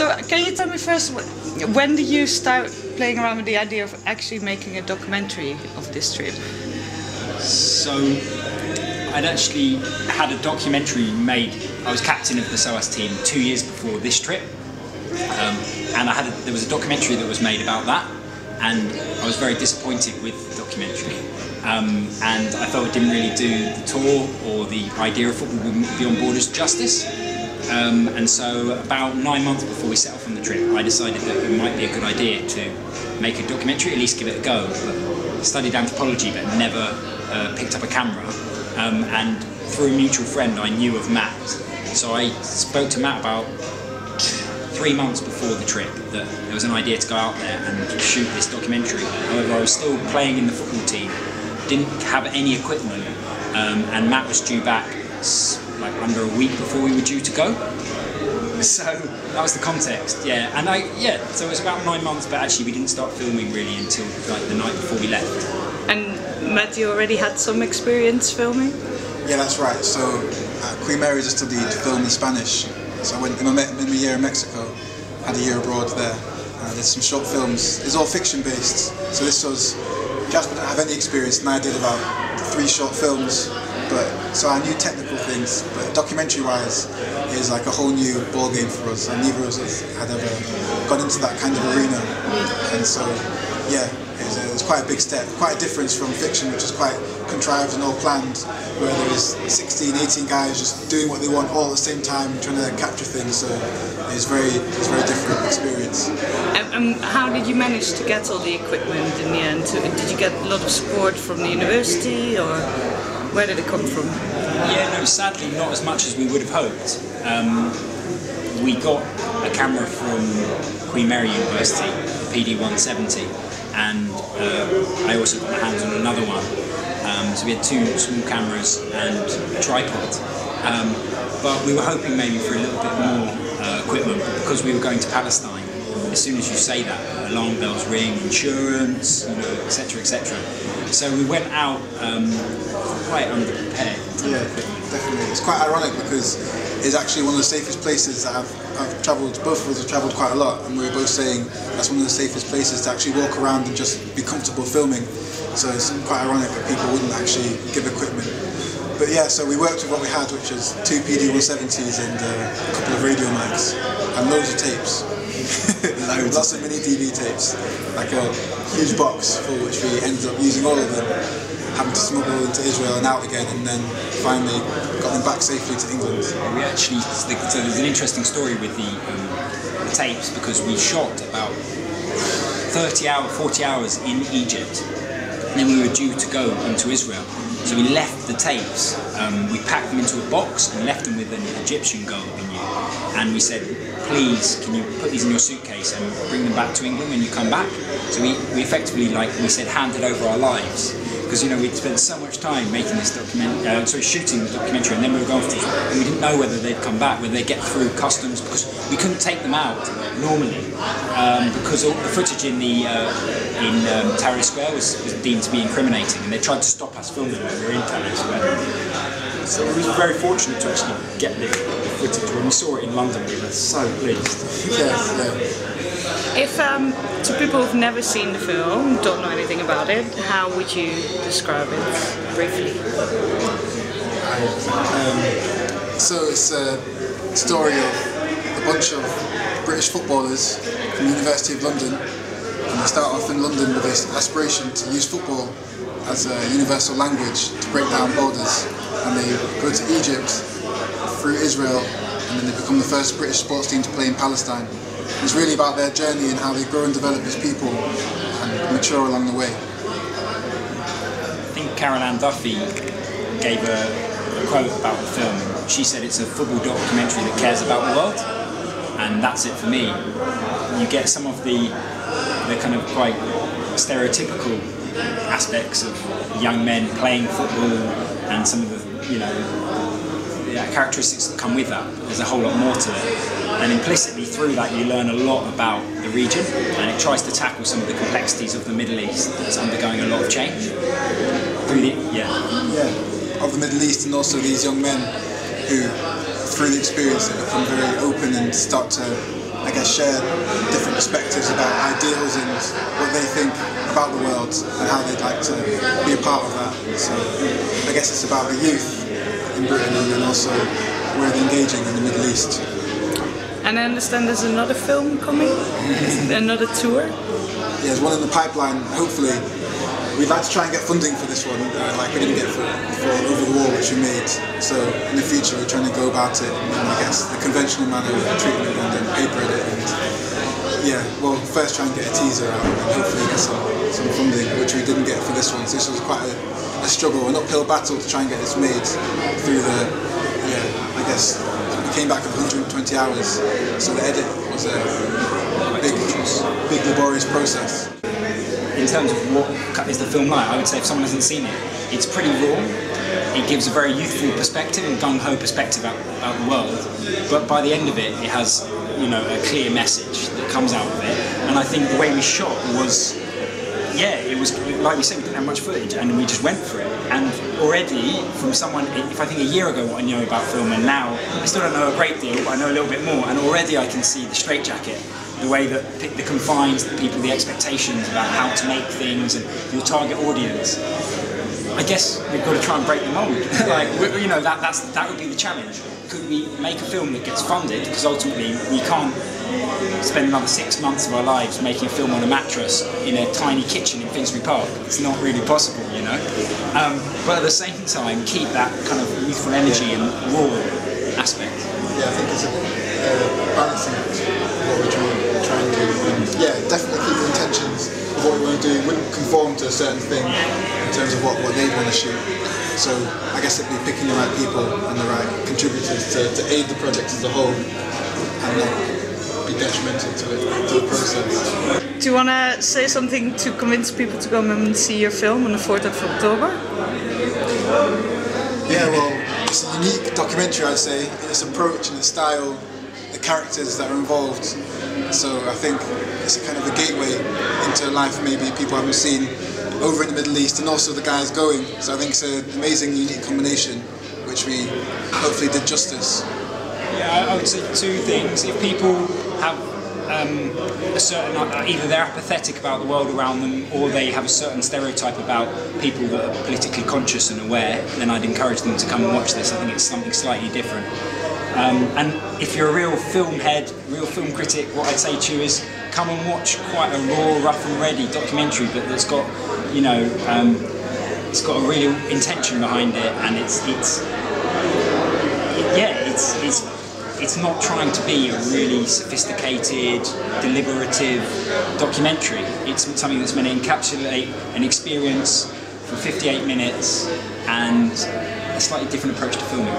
So can you tell me first, when did you start playing around with the idea of actually making a documentary of this trip? So I'd actually had a documentary made. I was captain of the SOAS team 2 years before this trip, and there was a documentary that was made about that, and I was very disappointed with the documentary. And I felt it didn't really do the tour or the idea of football would be on board as justice. And so about 9 months before we set off on the trip, I decided that it might be a good idea to make a documentary, at least give it a go. But I studied anthropology but never picked up a camera. And through a mutual friend I knew of Matt. So I spoke to Matt about 3 months before the trip that there was an idea to go out there and shoot this documentary. However, I was still playing in the football team, didn't have any equipment, and Matt was due back like under a week before we were due to go. So that was the context, yeah. And so it was about 9 months, but actually we didn't start filming really until like the night before we left. And Matt, you already had some experience filming? Yeah, that's right. So at Queen Mary's I studied film in Spanish. So I went in my year in Mexico, had a year abroad there. I did some short films. It's all fiction based. So this was, Jasper didn't have any experience and I did about 3 short films. So I knew technical things, but documentary-wise, it was like a whole new ball game for us, and neither of us had ever gone into that kind of arena. And so, yeah, it was quite a big step, quite a difference from fiction, which is quite contrived and all planned, where there was 16, 18 guys just doing what they want all at the same time, trying to capture things. So it was very different experience. And how did you manage to get all the equipment in the end? Did you get a lot of support from the university, or where did it come from? Yeah, no, sadly not as much as we would have hoped. We got a camera from Queen Mary University, PD 170, and I also got my hands on another one. So we had 2 small cameras and a tripod. But we were hoping maybe for a little bit more equipment, but because we were going to Palestine, as soon as you say that, alarm bells ring, insurance, etc., etc. So we went out quite underprepared. Yeah, definitely. It's quite ironic because it's actually one of the safest places that I've travelled. Both of us have travelled quite a lot, and we were both saying that's one of the safest places to actually walk around and just be comfortable filming. So it's quite ironic that people wouldn't actually give equipment. But yeah, so we worked with what we had, which was 2 PD 170s and a couple of radio mics and loads of tapes. Lots of mini DV tapes, like a huge box full, which we ended up using all of them, having to smuggle into Israel and out again, and then finally got them back safely to England. We actually, so there's an interesting story with the tapes, because we shot about 40 hours in Egypt, and then we were due to go into Israel. So we left the tapes, we packed them into a box and left them with an Egyptian girl that we knew, and we said, please, can you put these in your suitcase and bring them back to England when you come back? So we effectively, like we said, handed over our lives, because we'd spent so much time making this shooting the documentary, and then we were going through, and we didn't know whether they'd come back, whether they'd get through customs, because we couldn't take them out normally, because all the footage in Tahrir Square was deemed to be incriminating, and they tried to stop us filming when we were in Tahrir Square. So we were very fortunate to actually get the footage. When we saw it in London, we were so pleased. If to people who've never seen the film, don't know anything about it, how would you describe it briefly? So it's a story of a bunch of British footballers from the University of London, and they start off in London with this aspiration to use football as a universal language to break down borders, and they go to Egypt through Israel, and then they become the first British sports team to play in Palestine. It's really about their journey and how they grow and develop as people and mature along the way. I think Caroline Duffy gave a quote about the film. She said it's a football documentary that cares about the world, and that's it for me. You get some of the kind of quite stereotypical aspects of young men playing football and some of the characteristics that come with that. There's a whole lot more to it, and implicitly through that you learn a lot about the region, and it tries to tackle some of the complexities of the Middle East that's undergoing a lot of change. Of the Middle East, and also these young men who, through the experience, have become very open and start to I guess, share different perspectives about ideals and what they think about the world and how they'd like to be a part of that. So I guess it's about the youth in Britain and then also where they're engaging in the Middle East. And I understand there's another film coming, another tour. Yeah, there's one in the pipeline. Hopefully, we'd like to try and get funding for this one, like we didn't get for Over the Wall, which we made. So in the future, we're trying to go about it in, I guess, the conventional manner of treating it and then paper it. And yeah, well, first try and get a teaser out and then hopefully get some funding, which we didn't get for this one. So this was quite a struggle, an uphill battle to try and get this made through the, I guess, we came back with 120 hours. So the edit was a big laborious process. In terms of what is the film like, I would say if someone hasn't seen it, it's pretty raw. It gives a very youthful perspective and gung-ho perspective about the world, but by the end of it, it has, you know, a clear message that comes out of it. And I think the way we shot was, it was like we said, we didn't have much footage, and we just went for it. And already, from someone, if I think a year ago what I knew about film, and now I still don't know a great deal, but I know a little bit more. And already I can see the straitjacket. The way that the confines, the people, the expectations about how to make things and your target audience. I guess we've got to try and break the mold. Like, you know, that would be the challenge. Could we make a film that gets funded? Because ultimately we can't spend another 6 months of our lives making a film on a mattress in a tiny kitchen in Finsbury Park. It's not really possible, you know. But at the same time, keep that kind of youthful energy and raw aspect. Yeah, I think it's a balancing act what we're trying to do. And definitely keep the intentions of what we want to do. Wouldn't conform to a certain thing in terms of what they want to shoot. So I guess it'd be picking the right people and the right contributors to aid the project as a whole and not be detrimental to the process. Do you want to say something to convince people to come and see your film on the 4th of October? Yeah, well, it's a unique documentary, I'd say, in its approach and its style, the characters that are involved. So I think it's a kind of a gateway into a life maybe people haven't seen over in the Middle East, and also the guys going. So I think it's an amazing, unique combination, which we hopefully did justice. Yeah, I would say two things. If people have a certain, either they're apathetic about the world around them, or they have a certain stereotype about people that are politically conscious and aware, then I'd encourage them to come and watch this. I think it's something slightly different. And if you're a real film head, real film critic, what I'd say to you is come and watch quite a raw, rough and ready documentary, but that's got, you know, it's got a real intention behind it, and it's not trying to be a really sophisticated, deliberative documentary. It's something that's meant to encapsulate an experience for 58 minutes and a slightly different approach to filming.